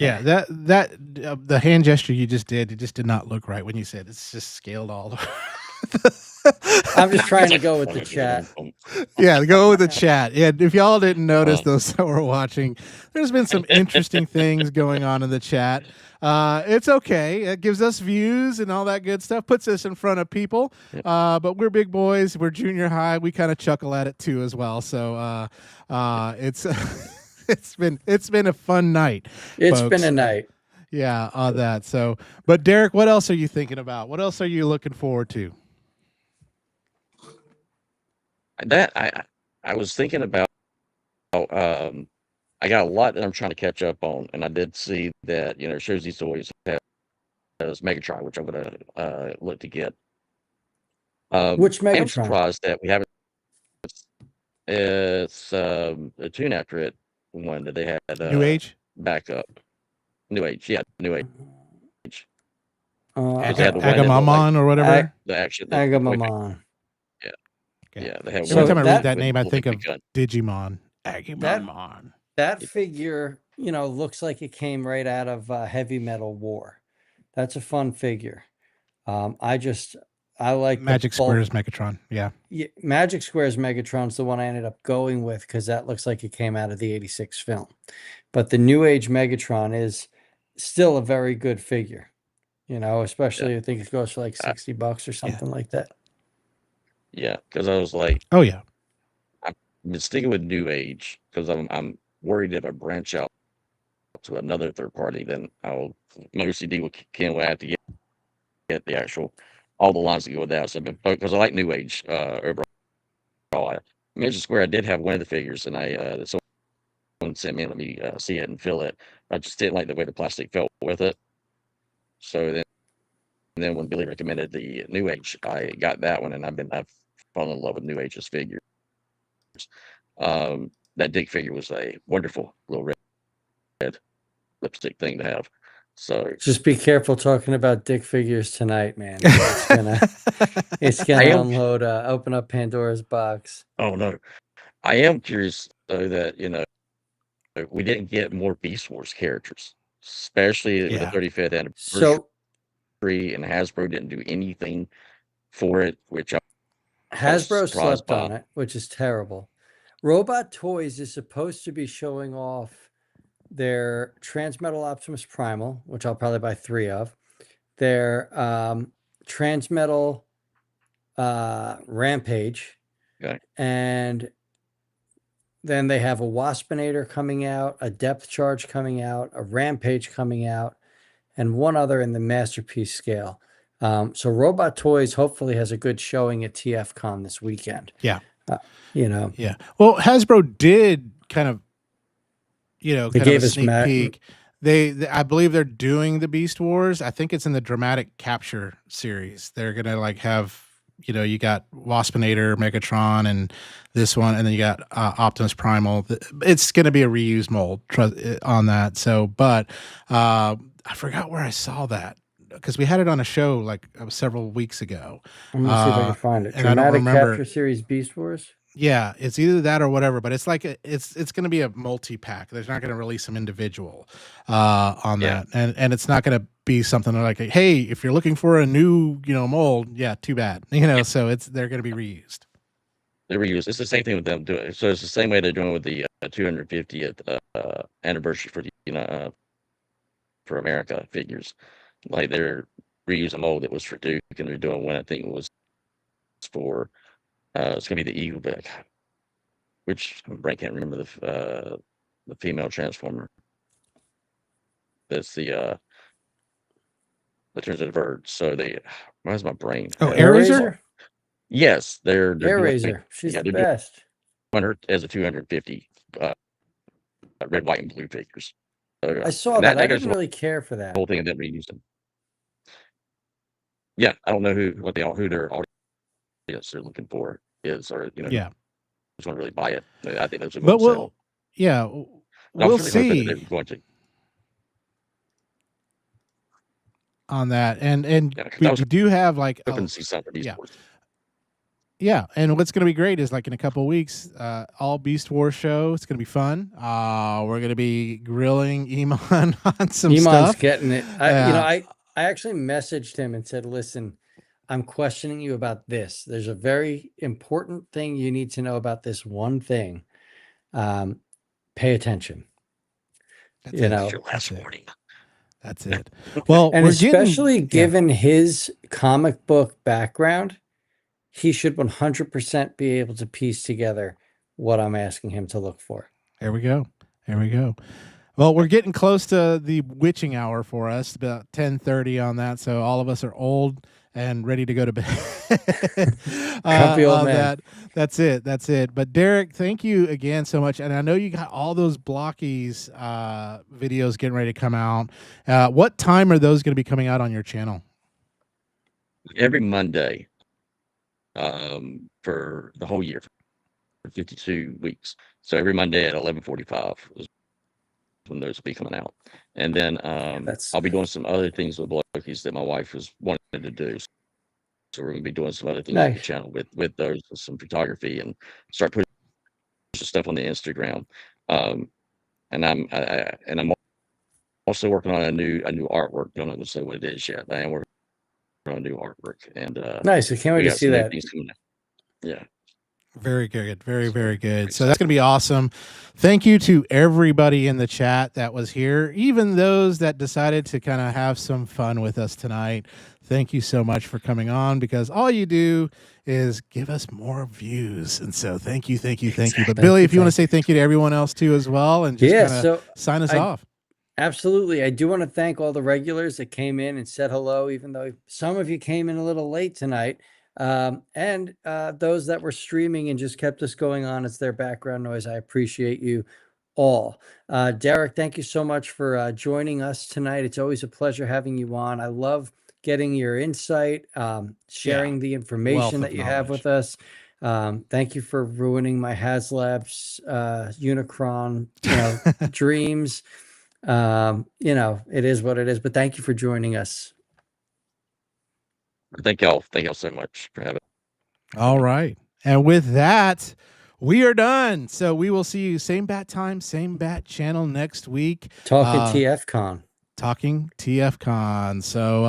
Yeah, that the hand gesture you just did, it just did not look right when you said it's just scaled all over.
I'm just trying to go with the chat.
Yeah, go with the chat. Yeah, if y'all didn't notice, those that were watching, there's been some interesting things going on in the chat. It's okay. It gives us views and all that good stuff. Puts us in front of people. But we're big boys. We're junior high. We kind of chuckle at it too as well. So it's it's been a fun night.
It's
folks.
been a night.
Yeah, on that. So, but Derek, what else are you thinking about? What else are you looking forward to?
That I was thinking about. I got a lot that I'm trying to catch up on, and I did see that shows these toys has Megatron, which I'm gonna look to get.
Which Megatron?
I'm surprised that we haven't. It's a tune after it one that they had.
New Age
backup. New Age, yeah, New Age.
Agamemnon or whatever.
The action.
Agamemnon.
Yeah.
Okay.
Yeah. They have
Every time I read that
with
name, I think of
gun.
Digimon. Agamemnon.
That figure, looks like it came right out of Heavy Metal War. That's a fun figure. I like
Magic Square's Megatron. Yeah.
Magic Square's Megatron's the one I ended up going with because that looks like it came out of the '86 film. But the New Age Megatron is still a very good figure. Especially I think it goes for like $60 or something like that.
Yeah, because I was like,
oh yeah,
I've been sticking with New Age because I'm worried if I branch out to another third party, then I'll mostly deal with Ken. Will have to get the actual all the lines that go with that. So because I like New Age overall. Magic Square, I did have one of the figures, and someone sent me, let me see it and feel it. I just didn't like the way the plastic felt with it. So then when Billy recommended the New Age, I got that one, and I've fallen in love with New Age's figures. That Dick figure was a wonderful little red lipstick thing to have. So
just be careful talking about Dick figures tonight, man. It's gonna unload, open up Pandora's box.
Oh no, I am curious though that we didn't get more Beast Wars characters, especially with the 35th anniversary, and Hasbro didn't do anything for it, which
Hasbro slept on it, which is terrible. Robot Toys is supposed to be showing off their Transmetal Optimus Primal, which I'll probably buy 3 of. Their Transmetal Rampage.
Okay.
And then they have a Waspinator coming out, a Depth Charge coming out, a Rampage coming out, and one other in the Masterpiece scale. So Robot Toys hopefully has a good showing at TFCon this weekend.
Yeah.
Yeah.
Well, Hasbro did kind of,
they
kind
gave
of a
us
sneak peek I believe they're doing the Beast Wars. I think it's in the Dramatic Capture series. They're gonna like have, you got Waspinator, Megatron, and this one, and then you got Optimus Primal. It's gonna be a reused mold on that. So, but I forgot where I saw that because we had it on a show like several weeks ago.
I'm gonna see if I can find it.
And I don't
Dramatic
remember.
Capture Series Beast Wars.
Yeah, it's either that or whatever, but it's like it's going to be a multi-pack. There's not going to release them individual on
Yeah.
that, and it's not going to be something like, hey, if you're looking for a new mold, yeah, too bad, So they're going to be reused.
They're reused. It's the same thing with them doing it. So it's the same way they're doing with the 250th anniversary for the for America figures. Like they're reusing a mold that was for Duke, and they're doing one I think it was for it's gonna be the Eagle back, which I can't remember the female transformer. That's the that turns into birds. So where's my brain?
Oh, Airazor?
Yes, they're
Airazor. She's the best.
Doing her as a 250 red, white, and blue figures. So,
I saw that. I didn't really care for that
whole thing, and then reused them. Yeah, I don't know who their audience they're looking for is, or
yeah,
just want to really buy it. I think those are
but
we'll
we'll see
going to
on that, and we do have like
hoping to see some of these.
Yeah, and what's going to be great is like in a couple of weeks, all Beast Wars show. It's going to be fun. We're going to be grilling Iman on some
Iman's
stuff.
Getting it. I actually messaged him and said, listen, I'm questioning you about this. There's a very important thing you need to know about this one thing. Pay attention.
That's
your last warning.
That's it. Well,
and especially given his comic book background, he should 100% be able to piece together what I'm asking him to look for.
There we go. Well, we're getting close to the witching hour for us, about 10:30 on that. So all of us are old and ready to go to bed.
Comfy old man.
That's it. But Derek, thank you again so much. And I know you got all those Blockies videos getting ready to come out. What time are those going to be coming out on your channel?
Every Monday. For the whole year, for 52 weeks. So every Monday at 11:45 is when those will be coming out. And then I'll be doing some other things with Blockies that my wife was wanting to do. So we're going to be doing some other things on the channel with those, with some photography, and start putting some stuff on the Instagram. And I'm also working on a new artwork. Don't know to say what it is yet. I am working on a new artwork, and
nice. I can't wait to see that.
Yeah.
Very good. Very good. So that's going to be awesome. Thank you to everybody in the chat that was here, even those that decided to kind of have some fun with us tonight. Thank you so much for coming on, because all you do is give us more views. And so thank you. But Billy, if you want to say thank you to everyone else too as well, and just sign us off.
Absolutely. I do want to thank all the regulars that came in and said hello, even though some of you came in a little late tonight. And those that were streaming and just kept us going on as their background noise. I appreciate you all. Derek, thank you so much for joining us tonight. It's always a pleasure having you on. I love getting your insight, sharing the information that you have with us. Thank you for ruining my HasLab's Unicron dreams. It is what it is, but thank you for joining us.
Thank y'all so much for having me.
All right. And with that, we are done. So we will see you same bat time, same bat channel next week.
Talking TF Con.
So